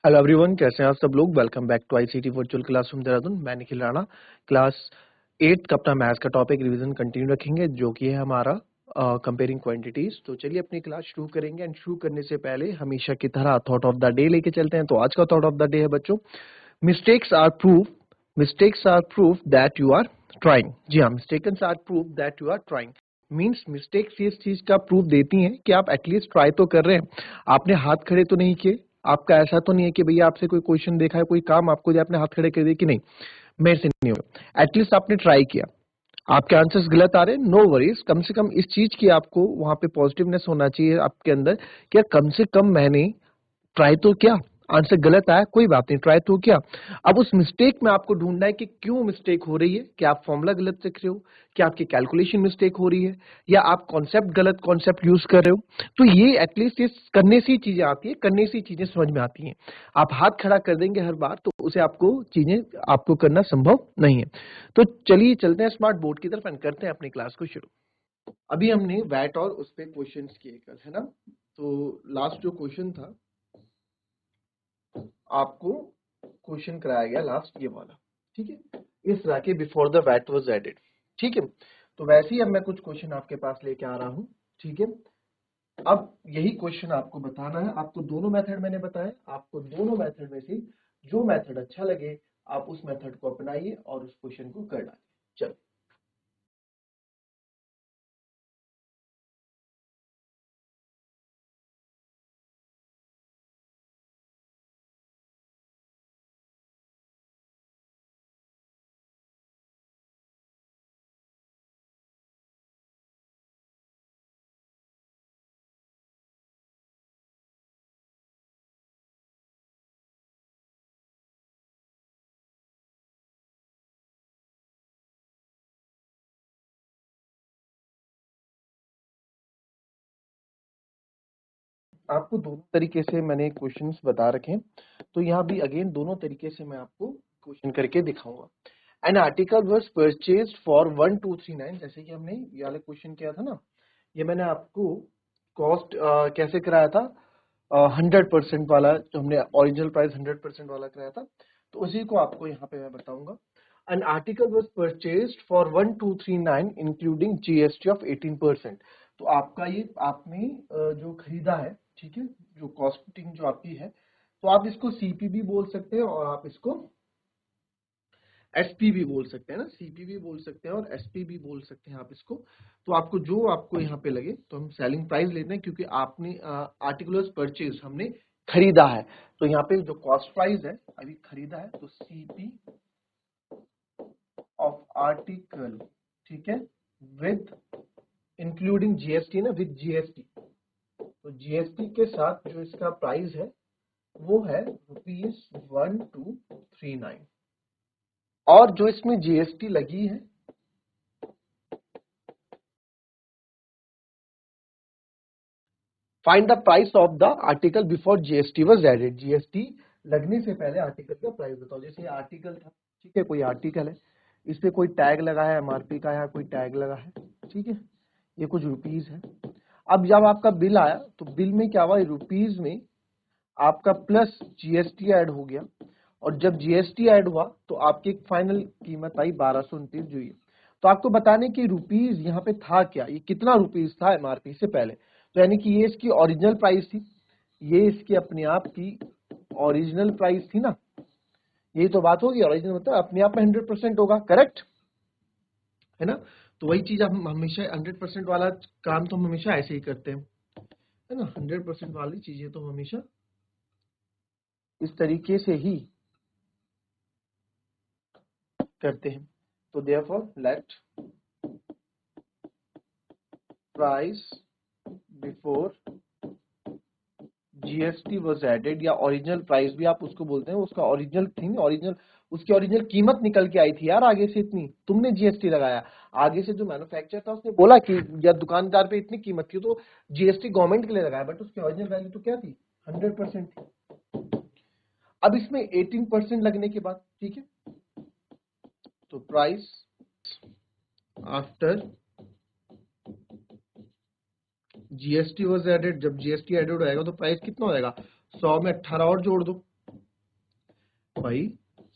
Hello everyone, कैसे हैं आप सब लोग। Welcome back to ICT virtual classroom Dehradun. मैं निखिल राणा क्लास 8 का अपना मैथ्स का टॉपिक रिवीजन कंटिन्यू रखेंगे, जो कि है हमारा कंपेयरिंग क्वांटिटीज। तो चलिए अपनी क्लास शुरू करेंगे। एंड शुरू करने से पहले हमेशा की तरह थॉट ऑफ द डे लेके चलते हैं। तो आज का थॉट ऑफ द डे है बच्चों, mistakes are proof that you are trying. जी हाँ, mistakes are proof that you are trying. Means mistakes इस चीज का प्रूफ देती हैं कि आप एटलीस्ट ट्राई तो कर रहे हैं। आपने हाथ खड़े तो नहीं किए। आपका ऐसा तो नहीं है कि भैया आपसे कोई क्वेश्चन देखा है, कोई काम आपको आपने हाथ खड़े कर दिए कि नहीं मेरे से नहीं होगा। एटलीस्ट आपने ट्राई किया। आपके आंसर्स गलत आ रहे हैं, नो वरीज। कम से कम इस चीज की आपको वहां पे पॉजिटिवनेस होना चाहिए आपके अंदर कि यार कम से कम मैंने ट्राई तो क्या। आंसर गलत आया कोई बात नहीं, ट्राई तो क्या। अब उस मिस्टेक में आपको ढूंढना है कि क्यों मिस्टेक हो रही है। क्या आप फॉर्मूला गलत लिख रहे हो, क्या आपकी कैलकुलेशन मिस्टेक हो रही है, या आप गलत कॉन्सेप्ट यूज कर रहे हो। तो ये एटलीस्ट ये करने से ही चीजें आती है, करने से ही चीजें समझ में आती हैं। आप हाथ खड़ा कर देंगे हर बार तो उसे आपको चीजें आपको करना संभव नहीं है। तो चलिए चलते हैं स्मार्ट बोर्ड की तरफ एंड करते हैं अपनी क्लास को शुरू। अभी हमने वैट और उस पे क्वेश्चन किए कल, है ना। तो लास्ट जो क्वेश्चन था आपको क्वेश्चन कराया गया लास्ट ये वाला, ठीक है, इस तरह के before the VAT was added. ठीक है, तो वैसे ही अब मैं कुछ क्वेश्चन आपके पास लेके आ रहा हूं। ठीक है, अब यही क्वेश्चन आपको बताना है। आपको दोनों मेथड मैंने बताए, आपको दोनों मेथड में से जो मेथड अच्छा लगे आप उस मेथड को अपनाइए और उस क्वेश्चन को कर डालिए। चलो, आपको दोनों तरीके से मैंने क्वेश्चंस बता रखे हैं, तो यहाँ भी अगेन दोनों तरीके से मैं आपको क्वेश्चन करके दिखाऊंगा। An article was purchased for 1239, जैसे कि हमने ये वाला क्वेश्चन किया था ना, ये मैंने आपको कॉस्ट कैसे कराया था, 100% वाला, जो हमने ओरिजिनल प्राइस 100% वाला कराया था, तो उसी को आपको यहाँ पे मैं बताऊंगा। An article was purchased for 1239 including GST of 18%। तो आपका ये आपने जो खरीदा है, ठीक है, जो कॉस्टिंग जो आपकी है, तो आप इसको सीपी भी बोल सकते हैं और आप इसको एसपी भी बोल सकते हैं ना, सीपी भी बोल सकते हैं और एसपी भी बोल सकते हैं आप इसको। तो आपको जो आपको यहाँ पे लगे, तो हम सेलिंग प्राइस लेते हैं क्योंकि आपने आर्टिकुलर्स परचेज हमने खरीदा है। तो यहाँ पे जो कॉस्ट प्राइस है अभी खरीदा है, तो सीपी ऑफ आर्टिकल, ठीक है, विद इंक्लूडिंग जीएसटी ना, विद जीएसटी। तो जीएसटी के साथ जो इसका प्राइस है वो है ₹1239। और जो इसमें जीएसटी लगी है, find the price of the article before GST was added. GST लगने से पहले आर्टिकल का प्राइस बताओ। जैसे आर्टिकल था, ठीक है, कोई आर्टिकल है, इस पे कोई टैग लगा है, एमआरपी का या कोई टैग लगा है, ठीक है, ये कुछ रुपीस है। अब जब आपका बिल आया तो बिल में क्या हुआ, रुपीस में आपका प्लस जीएसटी ऐड हो गया, और जब जीएसटी ऐड हुआ तो आपकी एक फाइनल कीमत आई 1229 जो ये। तो आपको बताने की रुपीस यहाँ पे था क्या, ये कितना रुपीस था एमआरपी से पहले। तो यानी कि ये इसकी ओरिजिनल प्राइस थी, ये इसकी अपने आप की ओरिजिनल प्राइस थी ना। यही तो बात होगी, ओरिजिनल मतलब अपने आप में 100% होगा, करेक्ट है ना। तो वही चीज हम हमेशा 100% वाला काम तो हम हमेशा ऐसे ही करते हैं, है ना। 100% वाली चीजें तो हम हमेशा इस तरीके से ही करते हैं। तो therefore let price before GST was added, या ओरिजिनल प्राइस भी आप उसको बोलते हैं, उसका ओरिजिनल थिंग, ओरिजिनल उसकी ओरिजिनल कीमत निकल के आई थी यार आगे से इतनी, तुमने जीएसटी लगाया। आगे से जो मैन्युफैक्चर था उसने बोला कि या दुकानदार पे इतनी कीमत थी, तो जीएसटी गवर्नमेंट के लिए लगाया, बट उसकी ओरिजिनल वैल्यू तो क्या थी, 100% थी। अब इसमें 18% लगने के बाद, ठीक है, तो price after GST was added, जब जीएसटी एडेड हो जाएगा तो प्राइस कितना हो जाएगा, 100 में 18 और जोड़ दो, भाई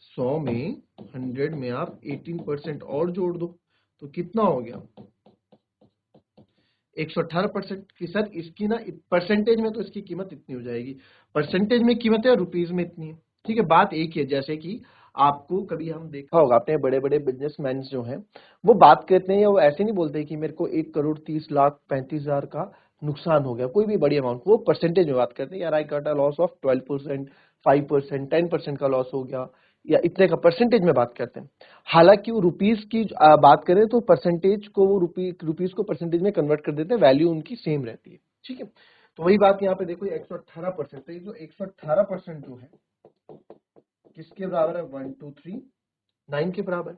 100 में 100 में आप 18% और जोड़ दो तो कितना हो गया 118% की। सर इसकी ना परसेंटेज में तो इसकी कीमत इतनी हो जाएगी, परसेंटेज में कीमत है और रुपीज में इतनी है। ठीक है, बात एक ही है। जैसे कि आपको कभी हम देखा होगा, अपने बड़े बड़े बिजनेसमैन जो हैं वो बात करते हैं, या वो ऐसे नहीं बोलते कि मेरे को 1,30,35,00,000 का नुकसान हो गया, कोई भी बड़ी अमाउंट, वो परसेंटेज में बात करते हैं, यार I got a loss of 12%, 5%, 10% का लॉस हो गया, या इतने का परसेंटेज में बात करते हैं। हालांकि वो रुपीस की बात करें तो परसेंटेज को वो रुपीस को परसेंटेज में कन्वर्ट कर देते हैं, वैल्यू उनकी सेम रहती है। ठीक है, तो वही बात यहाँ पे देखो 118%, तो ये जो 118% जो है किसके बराबर है 1239 के बराबर।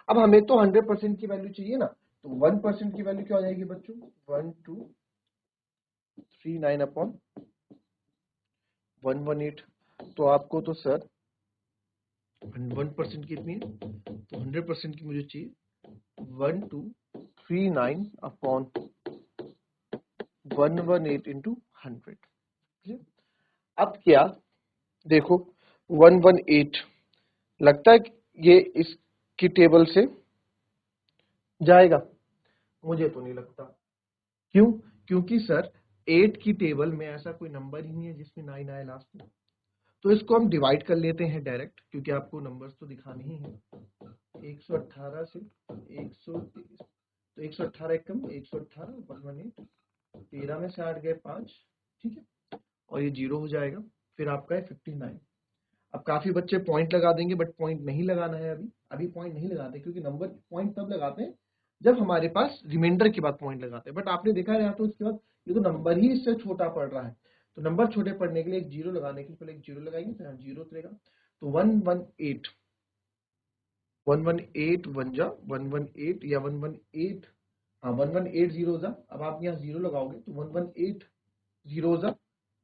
अब हमें तो 100% की वैल्यू चाहिए ना, तो 1% की वैल्यू क्या हो जाएगी बच्चों 1239 अपॉन 118। तो आपको तो सर 1% कितनी है, तो 100% की मुझे चाहिए 1239 अपॉन 118 इंटू 100। अब क्या देखो 118 लगता है कि ये इसकी टेबल से जाएगा, मुझे तो नहीं लगता। क्यों? क्योंकि सर 8 की टेबल में ऐसा कोई नंबर ही नहीं है जिसमें 9 आए लास्ट में। तो इसको हम डिवाइड कर लेते हैं डायरेक्ट, क्योंकि आपको नंबर्स तो दिखाने ही है। 118 से 123, तो 118 एक कम 118 118, 13 में से 8 गए 5, ठीक है, और ये 0 हो जाएगा। फिर आपका है 59। अब काफी बच्चे पॉइंट लगा देंगे, बट पॉइंट नहीं लगाना है अभी, अभी पॉइंट नहीं लगाते, क्योंकि नंबर पॉइंट तब लगाते हैं जब हमारे पास रिमाइंडर के बाद पॉइंट लगाते हैं। बट आपने देखा है यहाँ तो इसके बाद ये तो नंबर ही इससे छोटा पड़ रहा है, तो नंबर छोटे पड़ने के लिए एक जीरो लगाने के लिए पहले एक जीरो लगाएंगे, तो यहाँ जीरो उतरेगा। तो 118 118 वन जा 118 या 118, हाँ 118 जीरो जा। अब आप यहाँ जीरो लगाओगे तो 118 जीरो जा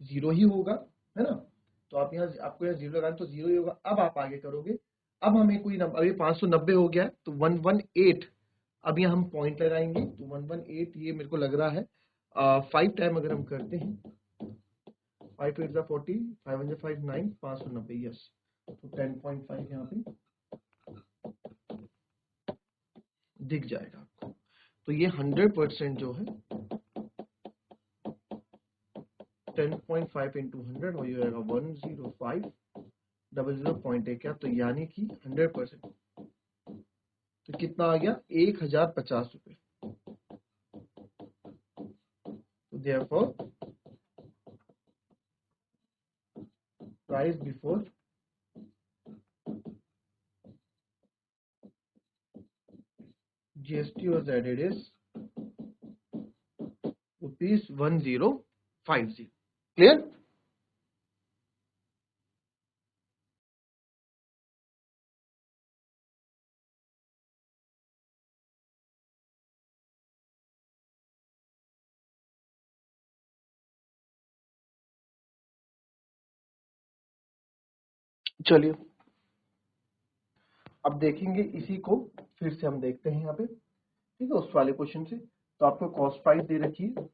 जीरो ही होगा, है ना। तो आप यहाँ आपको यहाँ जीरो लगाना तो जीरो ही होगा। अब आप आगे करोगे, अब हमें कोई नंबर, अभी 590 हो गया है तो 118, अब यहाँ हम पॉइंट लगाएंगे तो 118, ये मेरे को लग रहा है 5 टाइम अगर हम करते हैं, 5 8 जा 40, 5 1 5 9, 590, यस, तो 10.5 यहाँ पे दिख जाएगा आपको। तो ये 100% जो है 10.5 इंटू 100 हो जाएगा 10500.1, क्या तो यानी कि 100%, तो कितना आ गया 1050 रुपए। तो therefore price before GST was added is ₹1050। Clear? चलिए अब देखेंगे इसी को, फिर से हम देखते हैं यहाँ पे, ठीक है, उस वाले क्वेश्चन से। तो आपको कॉस्ट प्राइस दे रखी है,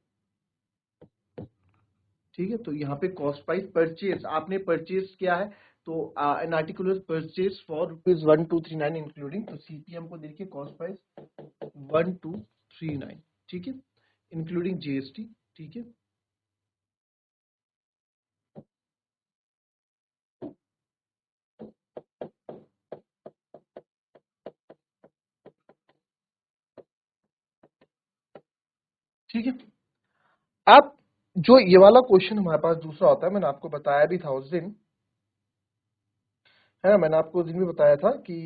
ठीक है, तो यहाँ पे कॉस्ट प्राइस परचेज आपने परचेज किया है, तो an article is purchase for ₹1239 including, तो सीपीएम को देखिए कॉस्ट प्राइस 1239, ठीक है, इंक्लूडिंग जीएसटी, ठीक है। ठीक है, अब जो ये वाला क्वेश्चन हमारे पास दूसरा होता है, मैंने आपको बताया भी था उस दिन, है ना, मैंने आपको उस दिन भी बताया था कि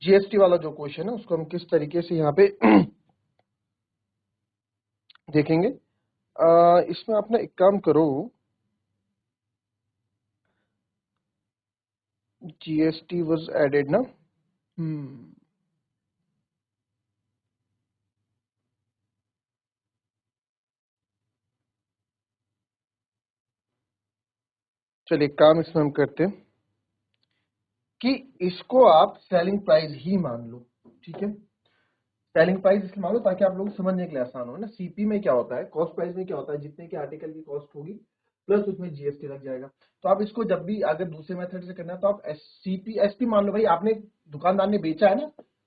जीएसटी वाला जो क्वेश्चन है उसको हम किस तरीके से यहाँ पे देखेंगे। इसमें आप ना एक काम करो, जीएसटी वाज एडेड ना, चलिए काम इसमें हम करते हैं कि इसको आप सेलिंग प्राइस ही मान लो, ठीक है, सेलिंग प्राइस इसलिए मान लो ताकि आप लोग समझने के लिए आसान हो ना। सीपी में क्या होता है, कॉस्ट प्राइस में क्या होता है, जितने के आर्टिकल की कॉस्ट होगी प्लस उसमें जीएसटी लग जाएगा। तो आप इसको जब भी अगर दूसरे मेथड से करना है तो आप सीपी एसपी मान लो भाई, आपने दुकानदार ने बेचा है ना,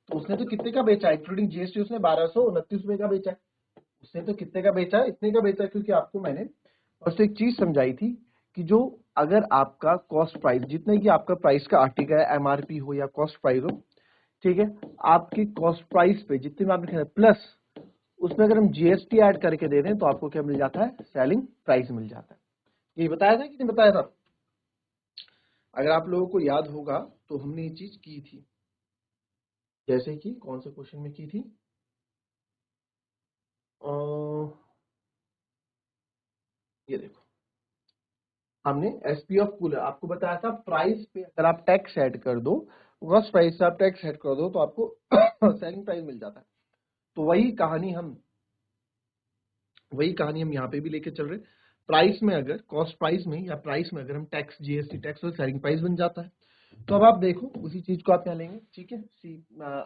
तो उसने तो कितने का बेचा है इंक्लूडिंग जीएसटी, उसने 1229 रुपए का बेचा है। उसने तो कितने का बेचा है, इतने का बेचा है, क्योंकि आपको मैंने उससे एक चीज समझाई थी कि जो अगर आपका कॉस्ट प्राइस जितने की आपका प्राइस का आर्टिकल है, एमआरपी हो या कॉस्ट प्राइस हो, ठीक है, आपकी कॉस्ट प्राइस पे जितने में आपने प्लस उसमें अगर हम जीएसटी ऐड करके दे दें तो आपको क्या मिल जाता है, सेलिंग प्राइस मिल जाता है। ये बताया था कि नहीं बताया था? अगर आप लोगों को याद होगा तो हमने ये चीज की थी, जैसे कि कौन से क्वेश्चन में की थी, ये देखो, हमने एसपी ऑफ कूलर आपको बताया था, प्राइस पे अगर आप टैक्स ऐड कर दो, कॉस्ट प्राइस से आप टैक्स ऐड कर दो तो आपको सेलिंग प्राइस मिल जाता है। तो वही कहानी हम यहाँ पे भी लेके चल रहे, प्राइस में अगर कॉस्ट प्राइस में या प्राइस में अगर हम टैक्स जीएसटी टैक्स और सेलिंग प्राइस बन जाता है। तो अब आप देखो उसी चीज को आप यहाँ लेंगे, ठीक है,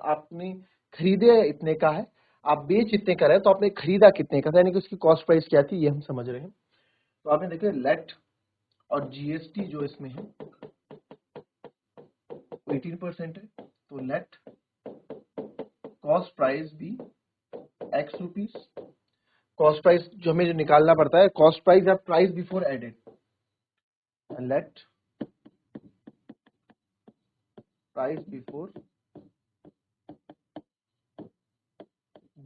आपने खरीदे इतने का है, आप बेच इतने का रहे, तो आपने खरीदा कितने का था, यानी कि उसकी कॉस्ट प्राइस क्या थी, ये हम समझ रहे हैं। तो आपने देखो लेट और जीएसटी जो इसमें है 18% है, तो let cost price be X rupees, cost price जो हमें जो निकालना पड़ता है, कॉस्ट प्राइस या price before added, let price before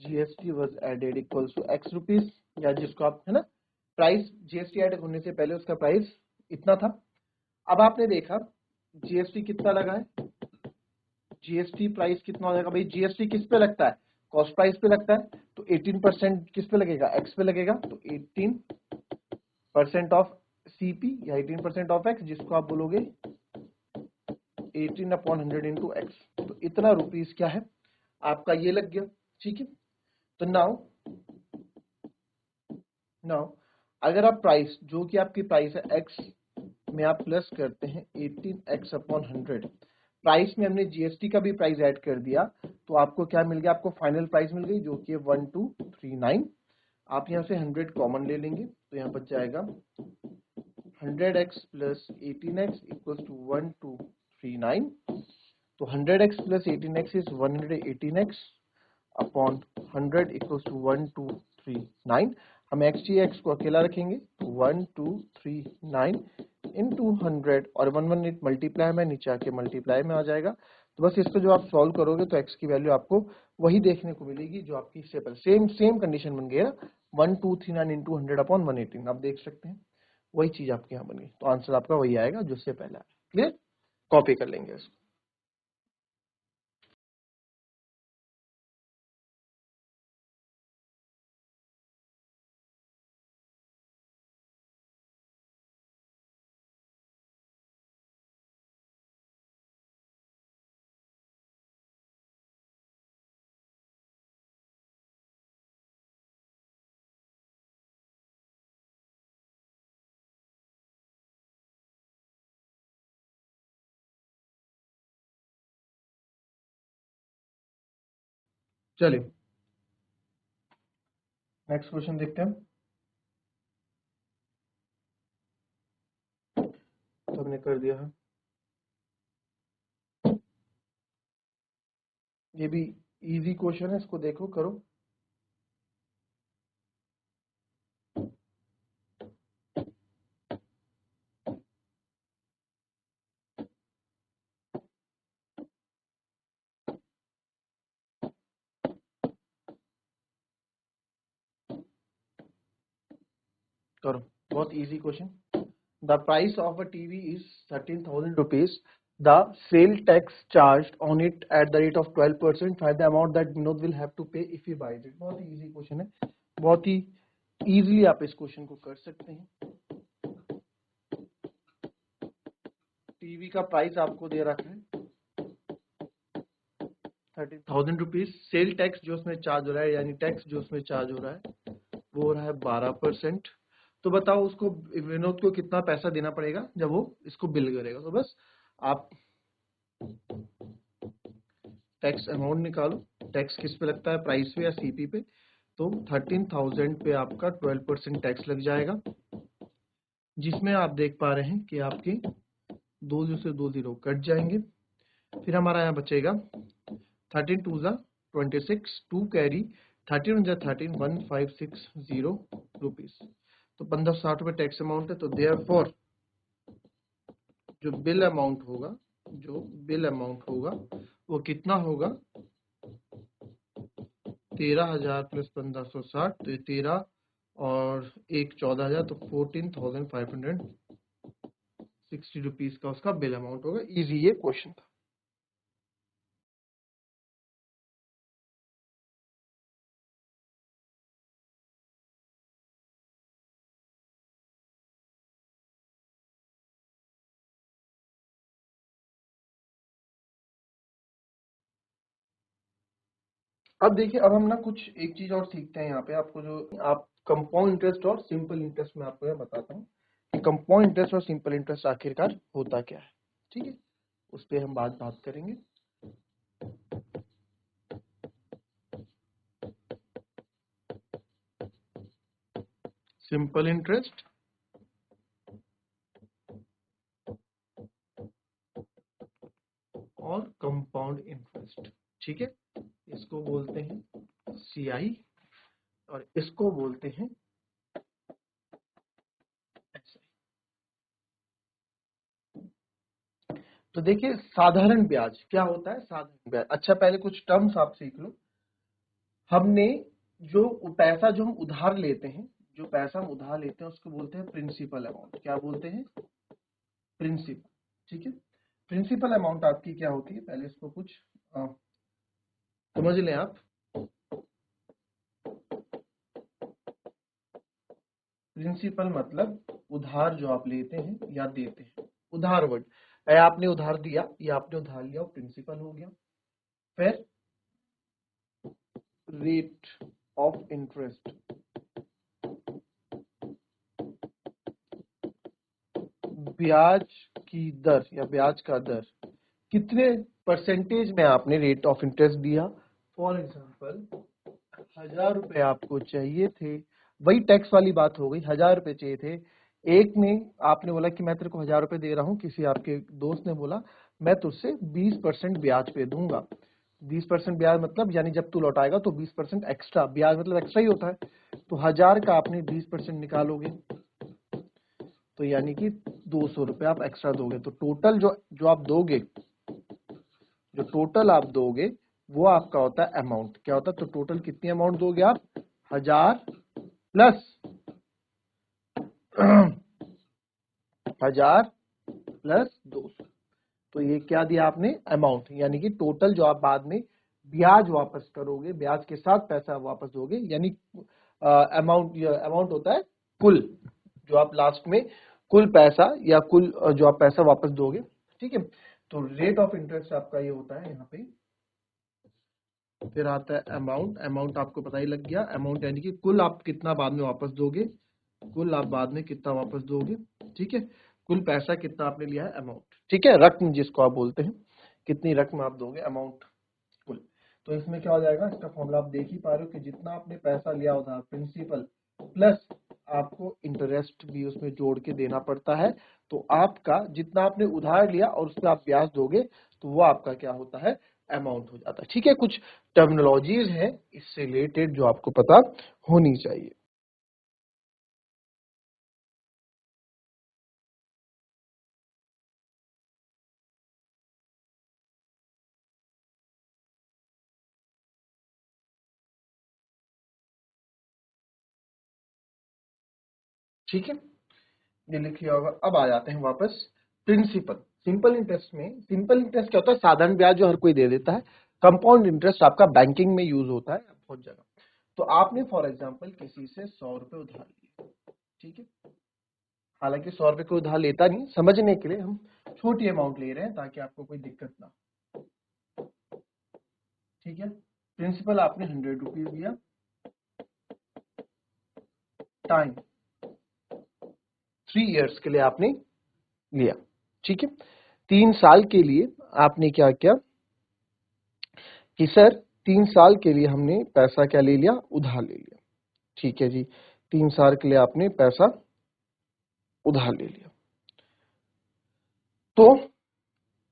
GST was added equals to X rupees, या जिसको आप है ना, प्राइस जीएसटी ऐड होने से पहले उसका प्राइस इतना था। अब आपने देखा जीएसटी कितना लगा है, जीएसटी प्राइस कितना हो जाएगा भाई, जीएसटी किस पे लगता है, कॉस्ट प्राइस पे लगता है, तो 18% किस पे लगेगा, एक्स पे लगेगा, तो 18% ऑफ सीपी या 18% ऑफ एक्स, जिसको आप बोलोगे 18/100 इंटू एक्स, तो इतना रुपीस क्या है आपका, ये लग गया, ठीक है। तो नाउ अगर आप प्राइस जो कि आपकी प्राइस है एक्स में आप प्लस करते हैं 18x/100, प्राइस में हमने जीएसटी का भी प्राइस ऐड कर दिया, तो आपको क्या मिल गया, आपको फाइनल प्राइस मिल गई जो कि है 1239। आप यहाँ से 100 कॉमन ले लेंगे, तो यहाँ बच जाएगा 100x plus 18x equals to 1239। तो 100x plus 18x is 118x upon 100 equals to 1239। हम एक्स को अकेला रखेंगे, 1239 इंटू 100 और 118 मल्टीप्लाई में नीचे आके मल्टीप्लाई में आ जाएगा। तो बस इसको जो आप सॉल्व करोगे तो एक्स की वैल्यू आपको वही देखने को मिलेगी जो आपकी इससे पहले सेम कंडीशन बन गई ना, 1239 इंटू 100 अपॉन 118, आप देख सकते हैं वही चीज आपके यहाँ बनी। तो आंसर आपका वही आएगा जो उससे पहले आया। क्लियर, कॉपी कर लेंगे इसको। चलिए नेक्स्ट क्वेश्चन देखते हैं। तो हमने कर दिया है, ये भी इजी क्वेश्चन है, इसको देखो करो। करो, बहुत easy question. The price of a TV is 13,000 rupees, the sale tax charge on it at the rate of 12%, find the amount that Vinod will have to pay if he buys it. बहुत ही easy question है, बहुत ही easily आप इस question को कर सकते हैं। टीवी का प्राइस आपको दे रखा है 13,000 रुपीज, सेल टैक्स जो उसमें चार्ज हो रहा है, यानी टैक्स जो उसमें चार्ज हो रहा है वो हो रहा है 12%। तो बताओ उसको विनोद को कितना पैसा देना पड़ेगा जब वो इसको बिल करेगा। तो बस आप टैक्स अमाउंट निकालो, टैक्स किस पे लगता है, प्राइस पे या सीपी पे। तो 13,000 पे आपका 12% टैक्स लग जाएगा, जिसमें आप देख पा रहे हैं कि आपके 2 से 2 जीरो कट जाएंगे। फिर हमारा यहाँ बचेगा 13 2 जा 26, 2 कैरी 13 1 जा 13, 1560 रुपीज। तो 1560 रुपये टैक्स अमाउंट है। तो देयरफॉर जो बिल अमाउंट होगा वो कितना होगा? 13,000 प्लस 1560, तो ये 13 और 14,000, तो 14,560 रुपीज का उसका बिल अमाउंट होगा। इजी ये क्वेश्चन था। अब देखिए, अब हम ना कुछ एक चीज और सीखते हैं यहाँ पे। आपको जो आप कंपाउंड इंटरेस्ट और सिंपल इंटरेस्ट में आपको यह बताता हूँ कि कंपाउंड इंटरेस्ट और सिंपल इंटरेस्ट आखिरकार होता क्या है। ठीक है, उस पर हम बात करेंगे। सिंपल इंटरेस्ट और कंपाउंड इंटरेस्ट, ठीक है, इसको बोलते हैं CI और इसको बोलते हैं SI। तो देखिए, साधारण ब्याज क्या होता है? साधारण ब्याज, अच्छा पहले कुछ टर्म्स आप सीख लो। हमने जो पैसा जो हम उधार लेते हैं, उसको बोलते हैं प्रिंसिपल अमाउंट। क्या बोलते हैं? प्रिंसिपल। ठीक है, प्रिंसिपल अमाउंट आपकी क्या होती है? पहले इसको कुछ समझ लें आप। प्रिंसिपल मतलब उधार जो आप लेते हैं या देते हैं। उधार वर्ड है, आपने उधार दिया या आपने उधार लिया, प्रिंसिपल हो गया। फिर रेट ऑफ इंटरेस्ट, ब्याज की दर या ब्याज का दर, कितने परसेंटेज में आपने रेट ऑफ इंटरेस्ट दिया। फॉर एग्जाम्पल 1,000 रुपए आपको चाहिए थे, वही टैक्स वाली बात हो गई। 1,000 रुपए चाहिए थे, एक में आपने बोला कि मैं तेरे को 1,000 रुपए दे रहा हूँ, किसी आपके दोस्त ने बोला मैं तुझसे 20% ब्याज पे दूंगा। 20% ब्याज मतलब यानी जब तू लौटाएगा तो 20% एक्स्ट्रा ब्याज, मतलब एक्स्ट्रा ही होता है। तो 1,000 का आपने 20% निकालोगे तो यानी कि 200 रुपए आप एक्स्ट्रा दोगे। तो टोटल जो आप दोगे, जो टोटल आप दोगे वो आपका होता है अमाउंट। क्या होता है? तो टोटल कितनी अमाउंट दोगे आप? 1,000 प्लस 1,000 प्लस 200। तो ये क्या दिया आपने? अमाउंट, यानी कि टोटल जो आप बाद में ब्याज वापस करोगे, ब्याज के साथ पैसा वापस दोगे, यानी अमाउंट होता है कुल, जो आप लास्ट में कुल पैसा या कुल जो आप पैसा वापस दोगे। ठीक है, तो रेट ऑफ इंटरेस्ट आपका ये होता है यहाँ पे। फिर आता है अमाउंट। अमाउंट आपको पता ही लग गया, अमाउंट यानी कि कुल आप कितना बाद में वापस दोगे, कुल आप बाद में कितना वापस दोगे। ठीक है, कुल पैसा कितना आपने लिया है, अमाउंट। ठीक है, रकम जिसको आप बोलते हैं, कितनी रकम आप दोगे, अमाउंट कुल। तो इसमें क्या हो जाएगा, इसका फॉर्मूला आप देख ही पा रहे हो कि जितना आपने पैसा लिया उधार, प्रिंसिपल प्लस आपको इंटरेस्ट भी उसमें जोड़ के देना पड़ता है। तो आपका जितना आपने उधार लिया और उस पर आप ब्याज दोगे तो वो आपका क्या होता है, अमाउंट हो जाता है। ठीक है, कुछ टर्मिनोलॉजीज है इससे रिलेटेड जो आपको पता होनी चाहिए। ठीक है, ये लिख लिया होगा। अब आ जाते हैं वापस प्रिंसिपल। सिंपल इंटरेस्ट में, सिंपल इंटरेस्ट क्या होता है? साधारण ब्याज जो हर कोई दे देता है। कंपाउंड इंटरेस्ट आपका बैंकिंग में यूज होता है बहुत जगह। तो आपने फॉर एग्जांपल किसी से 100 रुपए उधार लिए। ठीक है, हालांकि 100 रुपए को उधार लेता नहीं, समझने के लिए हम छोटी अमाउंट ले रहे हैं ताकि आपको कोई दिक्कत ना हो। ठीक है, प्रिंसिपल आपने 100 रुपीज दिया, टाइम 3 इयर्स के लिए आपने लिया। ठीक है, 3 साल के लिए आपने क्या किया कि सर 3 साल के लिए हमने पैसा क्या ले लिया, उधार ले लिया। ठीक है जी, 3 साल के लिए आपने पैसा उधार ले लिया, तो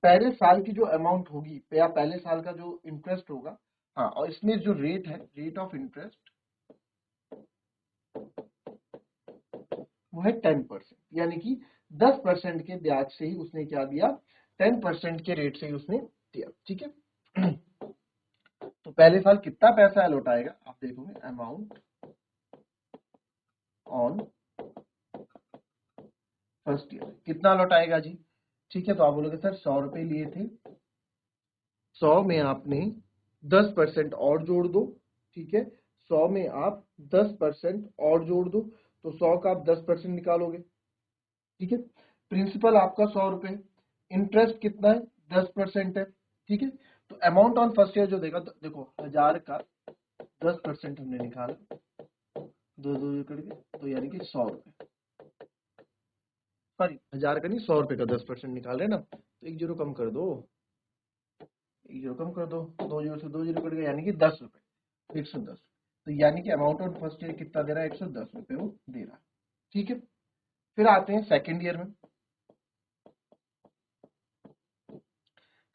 पहले साल की जो अमाउंट होगी या पहले साल का जो इंटरेस्ट होगा, हाँ, और इसमें जो रेट है, रेट ऑफ इंटरेस्ट, वो है 10%, यानी कि 10% के ब्याज से ही उसने क्या दिया, 10% के रेट से ही उसने दिया। ठीक है। तो पहले साल कितना पैसा लौटाएगा आप देखोगे, अमाउंट ऑन फर्स्ट ईयर कितना लौटाएगा जी। ठीक है, तो आप बोलोगे सर 100 रुपए लिए थे, 100 में आपने 10% और जोड़ दो। ठीक है, 100 में आप 10% और जोड़ दो, तो 100 का आप 10% निकालोगे। ठीक है, प्रिंसिपल आपका 100 रुपए, इंटरेस्ट कितना है, 10% है। ठीक है, तो अमाउंट ऑन फर्स्ट ईयर जो देगा, तो देखो 1000 का 10% हमने निकाला, दो दो करके, तो यानी कि 100 रुपए, सॉरी 1000 का नहीं, 100 रुपए का 10% निकाल रहे हैं ना, तो एक जीरो कम कर दो, एक जीरो कम कर दो, दो जीरो से दो जीरो कट गया, यानी कि 10 रुपए, 110। तो यानी कि अमाउंट ऑन फर्स्ट ईयर कितना दे रहा है, 110 रुपए वो दे रहा है। ठीक है, फिर आते हैं सेकेंड ईयर में।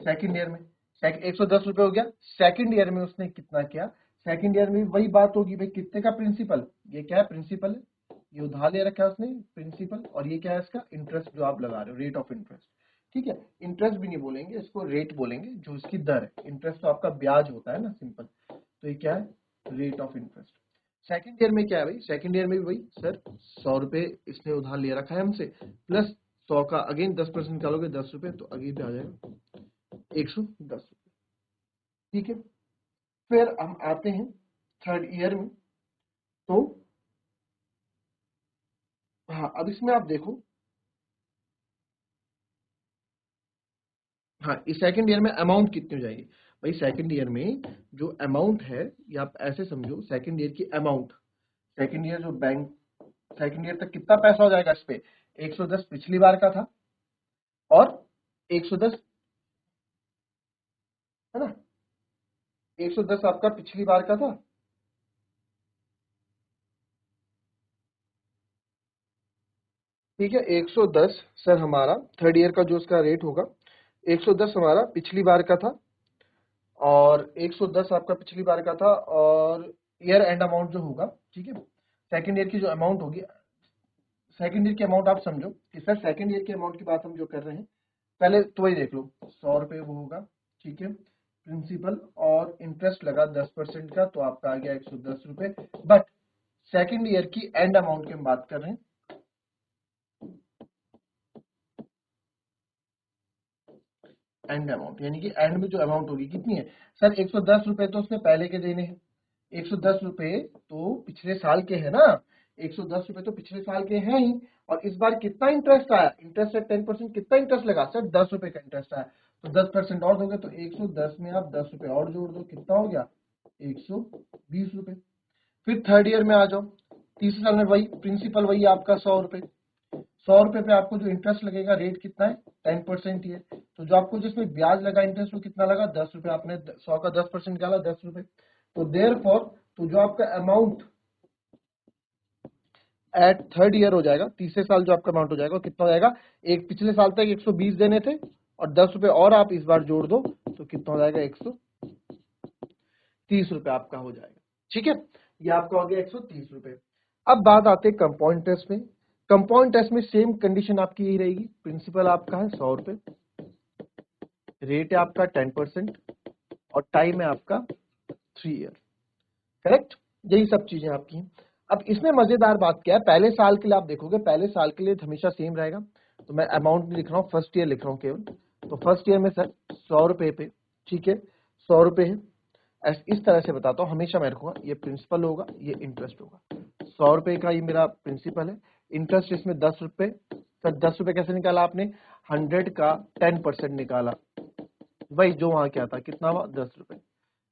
सेकेंड ईयर में 110 रुपए हो गया। सेकेंड ईयर में उसने कितना किया, सेकेंड ईयर में वही बात होगी भाई, कितने का प्रिंसिपल, ये क्या है, प्रिंसिपल है, ये उधार ले रखा है उसने प्रिंसिपल, और ये क्या है इसका इंटरेस्ट जो आप लगा रहे हो, रेट ऑफ इंटरेस्ट। ठीक है, इंटरेस्ट भी नहीं बोलेंगे इसको, रेट बोलेंगे, जो इसकी दर है। इंटरेस्ट तो आपका ब्याज होता है ना, सिंपल, तो ये क्या है, rate of interest. Second year में क्या है भाई, सेकेंड ईयर में भी भाई सर 100 रुपए इसने उधार ले रखा है हमसे, प्लस 100 का अगेन 10% निकालोगे 10 रुपए, तो अगेन पे आ जाएगा 110 रुपए। ठीक है, फिर हम आते हैं थर्ड ईयर में। तो हाँ, अब इसमें आप देखो, हाँ, इस सेकंड ईयर में अमाउंट कितनी हो जाएगी भाई, सेकंड ईयर में जो अमाउंट है, ये आप ऐसे समझो, सेकंड ईयर की अमाउंट, सेकंड ईयर जो बैंक, सेकंड ईयर तक कितना पैसा हो जाएगा इस पे, 110 पिछली बार का था, और 110 है ना, 110 आपका पिछली बार का था, ठीक है, 110 सर हमारा थर्ड ईयर का जो उसका रेट होगा, 110 हमारा पिछली बार का था, और 110 आपका पिछली बार का था, और ईयर एंड अमाउंट जो होगा, ठीक है, सेकेंड ईयर की जो अमाउंट होगी, सेकेंड ईयर की अमाउंट आप समझो कि सर सेकेंड ईयर की अमाउंट की बात हम जो कर रहे हैं, पहले तो वही देख लो, 100 रुपए वो होगा। ठीक है, प्रिंसिपल और इंटरेस्ट लगा 10% का, तो आपका आ गया 110 रुपए। बट सेकेंड ईयर की एंड अमाउंट की हम बात कर रहे हैं, एंड अमाउंट, यानी कि एंड में जो अमाउंट होगी कितनी है सर, 110 रुपए तो उसने पहले के देने हैं, 110 रुपए तो पिछले साल के हैं ना, 110 रुपए तो पिछले साल के हैं ही, और इस बार कितना इंटरेस्ट आया, इंटरेस्ट है 10%, कितना इंटरेस्ट लगा सर, 10 रुपए का इंटरेस्ट आया, तो 10% और दोगे, तो 110 में आप 10 रुपए और जोड़ दो, कितना हो गया, 120 रुपए। फिर थर्ड ईयर में आ जाओ, तीसरे साल में वही प्रिंसिपल, वही आपका 100 रुपए, 100 रुपए पे आपको जो इंटरेस्ट लगेगा, रेट कितना है, 10% ही है, तो जो आपको जिसमें ब्याज लगा इंटरेस्ट, वो कितना लगा, 10 रुपए, आपने 100 का 10% निकाला, 10 रुपए, तो देयरफॉर तो जो आपका अमाउंट एट थर्ड ईयर हो जाएगा, तीसरे साल जो आपका अमाउंट हो जाएगा, वो कितना हो जाएगा, एक पिछले साल तक 120 देने थे, और 10 रुपए और आप इस बार जोड़ दो, तो कितना हो जाएगा, 130 रुपए आपका हो जाएगा। ठीक है, ये आपका हो गया 130 रुपए। अब बात आते हैं कंपाउंड टेस्ट में। कंपाउंड टेस्ट में सेम कंडीशन आपकी यही रहेगी, प्रिंसिपल आपका है 100 रुपए, रेट है आपका 10%, और टाइम है आपका 3 ईयर, करेक्ट, यही सब चीजें आपकी हैं। अब इसमें मजेदार बात क्या है, पहले साल के लिए आप देखोगे, पहले साल के लिए हमेशा सेम रहेगा, तो मैं अमाउंट नहीं लिख रहा हूँ, फर्स्ट ईयर लिख रहा हूँ केवल, तो फर्स्ट ईयर में सर 100 रुपए पे, ठीक है, 100 रुपए है, इस तरह से बताता हूँ, हमेशा मैं रखूंगा, ये प्रिंसिपल होगा, ये इंटरेस्ट होगा, 100 रुपए का ये मेरा प्रिंसिपल है, इंटरेस्ट इसमें 10 रुपए, सर 10 रुपए कैसे निकाला आपने, 100 का 10% निकाला, वही जो वहां क्या था, कितना हुआ, 10 रुपए।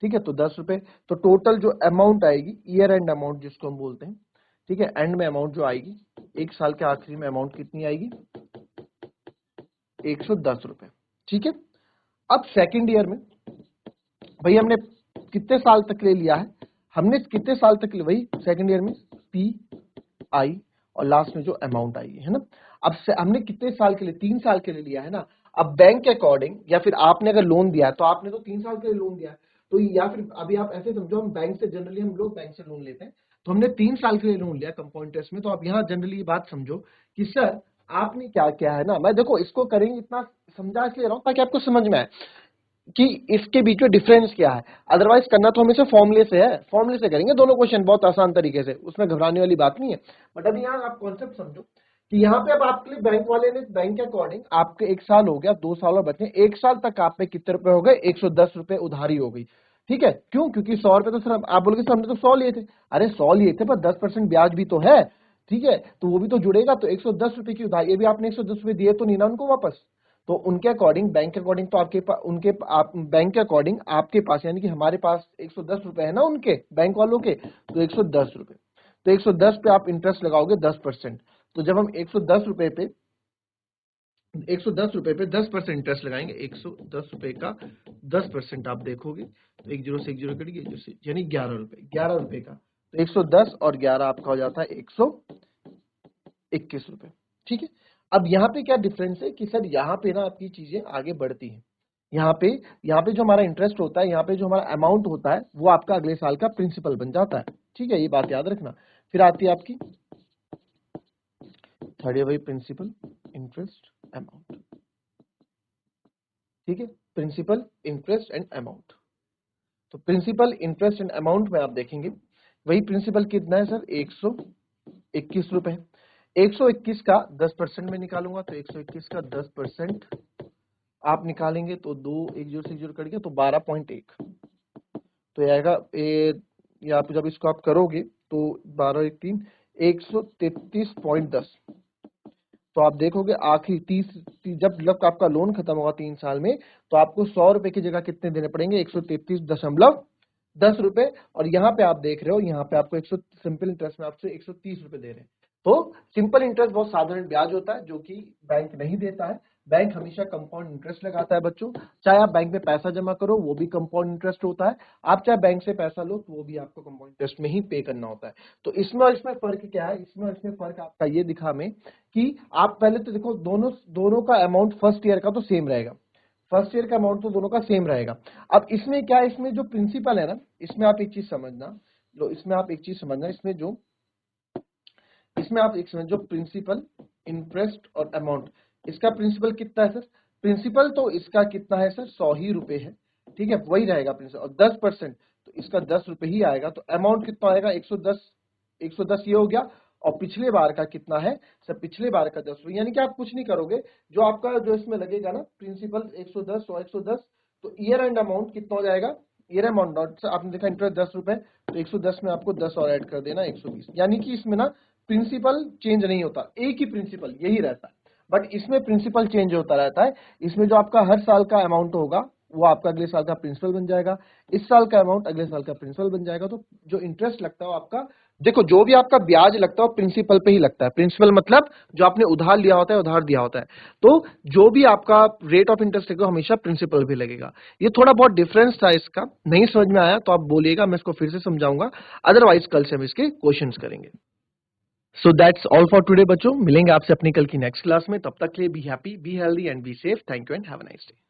ठीक है, तो 10 रुपए, तो टोटल जो अमाउंट आएगी, ईयर एंड अमाउंट जिसको हम बोलते हैं, ठीक है, एंड में अमाउंट जो आएगी, एक साल के आखिरी में अमाउंट कितनी आएगी, 110 रुपए। ठीक है, अब सेकेंड ईयर में भाई हमने कितने साल तक ले लिया है, हमने कितने साल तक ले, वही सेकेंड ईयर में पी आई और लास्ट में जो अमाउंट आएगी, है ना। अब हमने कितने साल के लिए, 3 साल के लिए लिया है ना। अब बैंक के अकॉर्डिंग, या फिर आपने अगर लोन दिया है तो आपने तो 3 साल के लिए लोन दिया है, तो या फिर अभी आप ऐसे समझो, हम बैंक से जनरली हम लोग बैंक से लोन लेते हैं, तो हमने 3 साल के लिए लोन लिया कंपाउंड इंटरेस्ट में। तो आप यहाँ जनरली ये बात समझो कि सर आपने क्या क्या है ना, मैं देखो इसको करेंगे इतना समझा इसलिए रहा हूं ताकि आपको समझ में आए कि इसके बीच में डिफरेंस क्या है। अदरवाइज करना तो हमेशा फॉर्मूले से है, फॉर्मूले से करेंगे दोनों क्वेश्चन बहुत आसान तरीके से, उसमें घबराने वाली बात नहीं है। बट अभी यहाँ आप कॉन्सेप्ट समझो कि यहाँ पे अब आपके लिए बैंक वाले ने बैंक के अकॉर्डिंग आपके 1 साल हो गया, 2 साल और बचे, 1 साल तक आप पे कितने रुपए हो गए, 110 रुपए उधारी हो गई। ठीक है, क्यों? क्योंकि 100 रुपए तो सर आप बोलोगे सर हमने तो 100 लिए थे। अरे 100 लिए थे पर 10% ब्याज भी तो है, ठीक है, तो वो भी तो जुड़ेगा। तो 110 रुपए की उधारी, ये भी आपने 110 रुपए दिए तो नहीं ना उनको वापस। तो उनके अकॉर्डिंग, बैंक के अकॉर्डिंग तो आपके पास, उनके आप बैंक के अकॉर्डिंग आपके पास, यानी कि हमारे पास 110 रुपए है ना उनके बैंक वालों के, तो 110 रुपए, तो 110 पे आप इंटरेस्ट लगाओगे 10%। तो जब हम 110 रुपए पे 10% इंटरेस्ट लगाएंगे, 110 रुपए का 10% आप देखोगे तो 1 जीरो से 1 जीरो कट गया, यानी 11 रुपए, 11 रुपए का, तो 110 और 11 आपका हो जाता है 121 रुपए। ठीक है, अब यहाँ पे क्या डिफरेंस है कि सर यहाँ पे ना आपकी चीजें आगे बढ़ती हैं। यहाँ पे जो हमारा इंटरेस्ट होता है, यहाँ पे जो हमारा अमाउंट होता है, वो आपका अगले साल का प्रिंसिपल बन जाता है। ठीक है, ये बात याद रखना। फिर आती है आपकी third year principal interest amount. ठीक है, प्रिंसिपल इंटरेस्ट एंड अमाउंट। तो प्रिंसिपल इंटरेस्ट एंड अमाउंट में आप देखेंगे वही प्रिंसिपल कितना है सर, 121 रुपए। 121 का 10% में निकालूंगा, तो 121 का 10% आप निकालेंगे तो 2 1 जीरो से 1 जीरो कट गया, तो 12.1, तो ये आएगा या आप जब इसको आप करोगे तो 12 1 3 133.10। तो आप देखोगे आखिरी 30 जब आपका लोन खत्म होगा 3 साल में, तो आपको 100 रुपए की जगह कितने देने पड़ेंगे, 133.10 रुपए। और यहाँ पे आप देख रहे हो, यहाँ पे आपको 100 सिंपल इंटरेस्ट में आपसे 130 रुपए दे रहे हैं। तो सिंपल इंटरेस्ट बहुत साधारण ब्याज होता है जो कि बैंक नहीं देता है। बैंक हमेशा कंपाउंड इंटरेस्ट लगाता है बच्चों। चाहे आप बैंक में पैसा जमा करो वो भी कंपाउंड इंटरेस्ट होता है, आप चाहे बैंक से पैसा लो तो वो भी आपको कंपाउंड इंटरेस्ट में ही पे करना होता है। तो इसमें और इसमें फर्क क्या है, इसमें और इसमें फर्क आपका ये दिखा में कि आप पहले तो देखो दोनों का अमाउंट फर्स्ट ईयर का तो सेम रहेगा, फर्स्ट ईयर का अमाउंट तो दोनों का सेम रहेगा। अब इसमें क्या है, इसमें जो प्रिंसिपल है ना, इसमें आप एक चीज समझना, इसमें आप एक समझ, जो प्रिंसिपल इंटरेस्ट और अमाउंट, इसका प्रिंसिपल कितना है सर, प्रिंसिपल तो इसका कितना है सर, 100 ही रुपए है। ठीक है, वही रहेगा प्रिंसिपल, और 10% तो इसका 10 रुपए ही आएगा। तो अमाउंट कितना आएगा, 110 ये हो गया। और पिछले बार का कितना है सर, पिछले बार का 10 रुपए, यानी कि आप कुछ नहीं करोगे, जो आपका जो इसमें लगेगा ना प्रिंसिपल 110 और 110, तो ईयर एंड अमाउंट कितना हो जाएगा, ईयर अमाउंट आपने देखा इंटरेस्ट 10 रुपए, तो 110 में आपको 10 और ऐड कर देना 120, यानी कि इसमें ना प्रिंसिपल चेंज नहीं होता, एक ही प्रिंसिपल यही रहता है। बट इसमें प्रिंसिपल चेंज होता रहता है। इसमें जो आपका हर साल का अमाउंट होगा वो आपका अगले साल का प्रिंसिपल बन जाएगा, इस साल का अमाउंट अगले साल का प्रिंसिपल बन जाएगा। तो जो इंटरेस्ट लगता है आपका, देखो जो भी आपका ब्याज लगता है प्रिंसिपल पे ही लगता है। प्रिंसिपल मतलब जो आपने उधार लिया होता है, उधार दिया होता है, तो जो भी आपका रेट ऑफ इंटरेस्ट लगेगा हमेशा प्रिंसिपल भी लगेगा। ये थोड़ा बहुत डिफरेंस था, इसका नहीं समझ में आया तो आप बोलिएगा, मैं इसको फिर से समझाऊंगा, अदरवाइज कल से हम इसके क्वेश्चंस करेंगे। So that's all for today बच्चों, मिलेंगे आपसे अपनी कल की नेक्स्ट क्लास में। तब तक के लिए be happy, be healthy and be safe. Thank you and have a nice day.